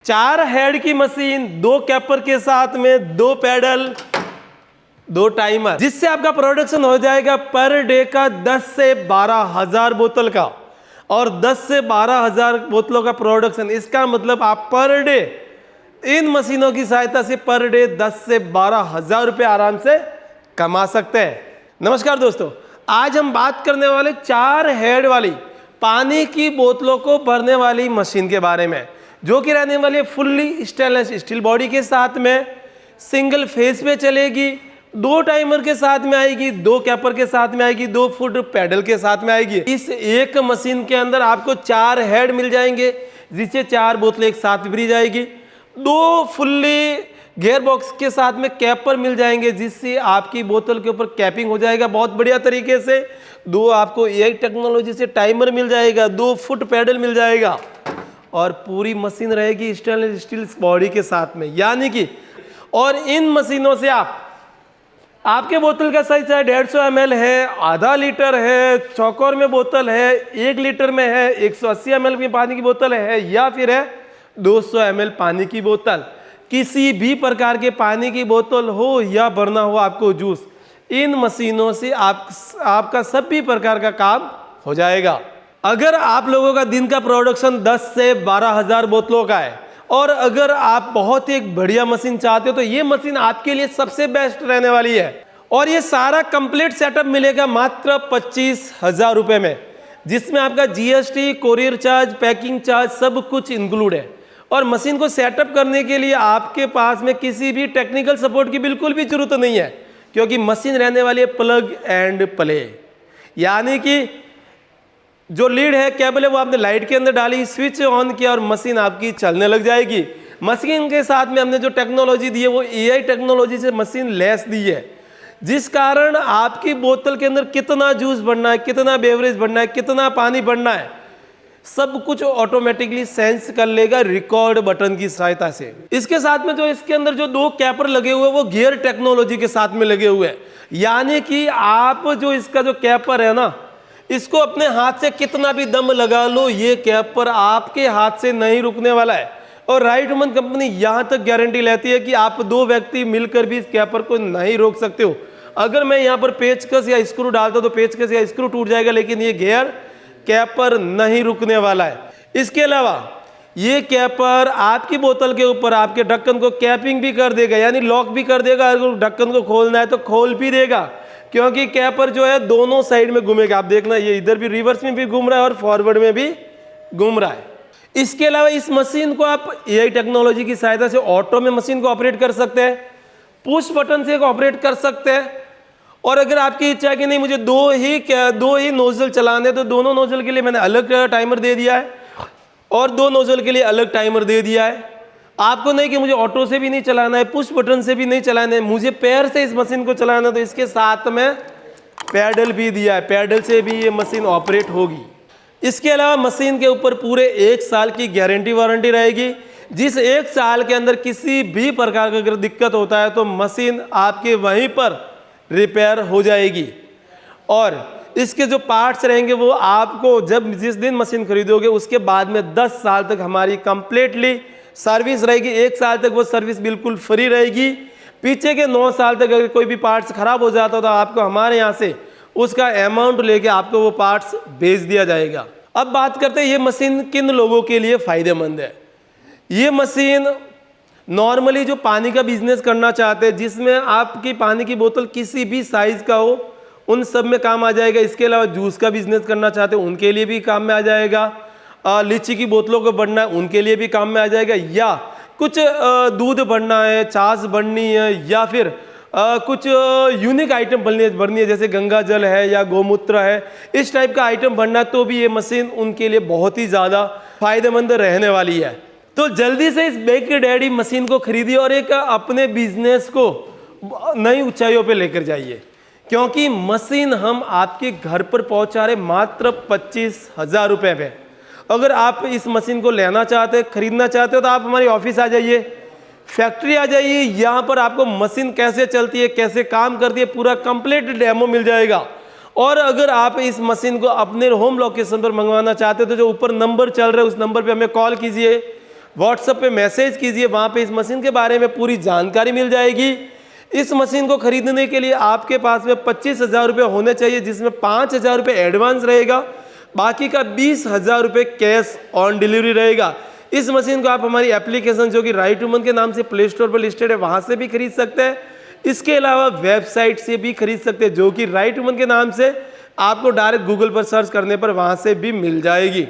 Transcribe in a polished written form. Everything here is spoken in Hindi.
4 हेड की मशीन, 2 कैपर के साथ में 2 पैडल, 2 टाइमर, जिससे आपका प्रोडक्शन हो जाएगा पर डे का 10 से 12 हजार बोतल का। और 10 से 12 हजार बोतलों का प्रोडक्शन, इसका मतलब आप पर डे इन मशीनों की सहायता से पर डे 10 से 12 हजार रुपये आराम से कमा सकते हैं। नमस्कार दोस्तों, आज हम बात करने वाले 4 हेड वाली पानी की बोतलों को भरने वाली मशीन के बारे में, जो कि रहने वाली है फुल्ली स्टेनलेस स्टील बॉडी के साथ में, सिंगल फेस पे चलेगी, 2 टाइमर के साथ में आएगी, 2 कैपर के साथ में आएगी, 2 फुट पैडल के साथ में आएगी। इस एक मशीन के अंदर आपको 4 हेड मिल जाएंगे, जिससे 4 बोतलें एक साथ भरी जाएगी। 2 फुल्ली गियर बॉक्स के साथ में कैपर मिल जाएंगे, जिससे आपकी बोतल के ऊपर कैपिंग हो जाएगा बहुत बढ़िया तरीके से। 2 आपको एआई टेक्नोलॉजी से टाइमर मिल जाएगा, 2 फुट पैडल मिल जाएगा, और पूरी मशीन रहेगी स्टेनलेस स्टील बॉडी के साथ में, यानी कि और इन मशीनों से आपके बोतल का साइज है 150 ml है, आधा लीटर है, चौकोर में बोतल है, 1 लीटर में है, 180 ml की पानी की बोतल है, या फिर है 200 ml पानी की बोतल। किसी भी प्रकार के पानी की बोतल हो या भरना हो आपको जूस, इन मशीनों से आपका सभी प्रकार का काम हो जाएगा। अगर आप लोगों का दिन का प्रोडक्शन 10 से 12 हजार बोतलों का है, और अगर आप बहुत ही एक बढ़िया मशीन चाहते हो, तो ये मशीन आपके लिए सबसे बेस्ट रहने वाली है। और ये सारा कंप्लीट सेटअप मिलेगा मात्र 25,000 रुपये में, जिसमें आपका GST, courier charge, packing charge सब कुछ इंक्लूड है। और मशीन को सेटअप करने के लिए आपके पास में किसी भी टेक्निकल सपोर्ट की बिल्कुल भी जरूरत नहीं है, क्योंकि मशीन रहने वाली है प्लग एंड प्ले, यानी कि जो लीड है, केबल है, वो आपने लाइट के अंदर डाली, स्विच ऑन किया और मशीन आपकी चलने लग जाएगी। मशीन के साथ में हमने जो टेक्नोलॉजी दी है वो एआई टेक्नोलॉजी से मशीन लैस दी है, जिस कारण आपकी बोतल के अंदर कितना जूस भरना है, कितना बेवरेज भरना है, कितना पानी भरना है, सब कुछ ऑटोमेटिकली सेंस कर लेगा रिकॉर्ड बटन की सहायता से। इसके साथ में जो इसके अंदर जो 2 कैपर लगे हुए हैं वो गियर टेक्नोलॉजी के साथ में लगे हुए हैं, यानी कि आप जो इसका जो कैपर है ना, इसको अपने हाथ से कितना भी दम लगा लो, ये कैपर आपके हाथ से नहीं रुकने वाला है। और राइट वुमन कंपनी यहाँ तक गारंटी लेती है कि आप 2 व्यक्ति मिलकर भी इस कैपर को नहीं रोक सकते हो। अगर मैं यहाँ पर पेचकस या स्क्रू डालता हूँ तो पेचकस या स्क्रू टूट जाएगा, लेकिन ये गियर कैपर नहीं रुकने वाला है। इसके अलावा ये कैपर आपकी बोतल के ऊपर आपके ढक्कन को कैपिंग भी कर देगा, यानी लॉक भी कर देगा। अगर ढक्कन को खोलना है तो खोल भी देगा, क्योंकि कैपर जो है दोनों साइड में घूमेगा। आप देखना, ये इधर भी रिवर्स में भी घूम रहा है और फॉरवर्ड में भी घूम रहा है। इसके अलावा इस मशीन को आप एआई टेक्नोलॉजी की सहायता से ऑटो में मशीन को ऑपरेट कर सकते हैं, पुश बटन से ऑपरेट कर सकते हैं। और अगर आपकी इच्छा है कि नहीं मुझे दो ही नोजल चलाने, तो दोनों नोजल के लिए मैंने अलग टाइमर दे दिया है और 2 नोजल के लिए अलग टाइमर दे दिया है। आपको नहीं कि मुझे ऑटो से भी नहीं चलाना है, पुश बटन से भी नहीं चलाना है, मुझे पैर से इस मशीन को चलाना है, तो इसके साथ में पैडल भी दिया है, पैडल से भी ये मशीन ऑपरेट होगी। इसके अलावा मशीन के ऊपर पूरे 1 साल की गारंटी वारंटी रहेगी, जिस 1 साल के अंदर किसी भी प्रकार का अगर दिक्कत होता है तो मशीन आपके वहीं पर रिपेयर हो जाएगी। और इसके जो पार्ट्स रहेंगे वो आपको जिस दिन मशीन खरीदोगे उसके बाद में 10 साल तक हमारी कंप्लीटली सर्विस रहेगी। 1 साल तक वो सर्विस बिल्कुल फ्री रहेगी। पीछे के 9 साल तक अगर कोई भी पार्ट्स खराब हो जाता तो आपको हमारे यहाँ से उसका अमाउंट लेके आपको वो पार्ट्स भेज दिया जाएगा। अब बात करते हैं ये मशीन किन लोगों के लिए फ़ायदेमंद है। ये मशीन नॉर्मली जो पानी का बिजनेस करना चाहते हैं, जिसमें आपकी पानी की बोतल किसी भी साइज़ का हो, उन सब में काम आ जाएगा। इसके अलावा जूस का बिजनेस करना चाहते हैं उनके लिए भी काम में आ जाएगा। लीची की बोतलों को बढ़ना है उनके लिए भी काम में आ जाएगा, या कुछ दूध बढ़ना है, छाछ बढ़नी है, या फिर कुछ यूनिक आइटम भरनी है, जैसे गंगा जल है या गोमूत्र है, इस टाइप का आइटम भरना, तो भी ये मशीन उनके लिए बहुत ही ज़्यादा फायदेमंद रहने वाली है। तो जल्दी से इस बेक डैडी मशीन को खरीदिए और एक अपने बिजनेस को नई ऊंचाइयों पे लेकर जाइए, क्योंकि मशीन हम आपके घर पर पहुंचा रहे मात्र 25,000 रुपये में। अगर आप इस मशीन को लेना चाहते हैं, खरीदना चाहते हो, तो आप हमारी ऑफिस आ जाइए, फैक्ट्री आ जाइए। यहाँ पर आपको मशीन कैसे चलती है, कैसे काम करती है, पूरा कंप्लीट डेमो मिल जाएगा। और अगर आप इस मशीन को अपने होम लोकेशन पर मंगवाना चाहते हो तो जो ऊपर नंबर चल रहा है उस नंबर पे हमें कॉल कीजिए। व्हाट्सएप पे मैसेज कीजिए, वहाँ पे इस मशीन के बारे में पूरी जानकारी मिल जाएगी। इस मशीन को खरीदने के लिए आपके पास में 25,000 रुपये होने चाहिए, जिसमें 5,000 रुपये एडवांस रहेगा, बाकी का 20,000 रुपये कैश ऑन डिलीवरी रहेगा। इस मशीन को आप हमारी एप्लीकेशन जो कि राइट वुमन के नाम से प्ले स्टोर पर लिस्टेड है वहाँ से भी खरीद सकते हैं। इसके अलावा वेबसाइट से भी खरीद सकते हैं जो कि राइट वुमन के नाम से आपको डायरेक्ट गूगल पर सर्च करने पर वहाँ से भी मिल जाएगी।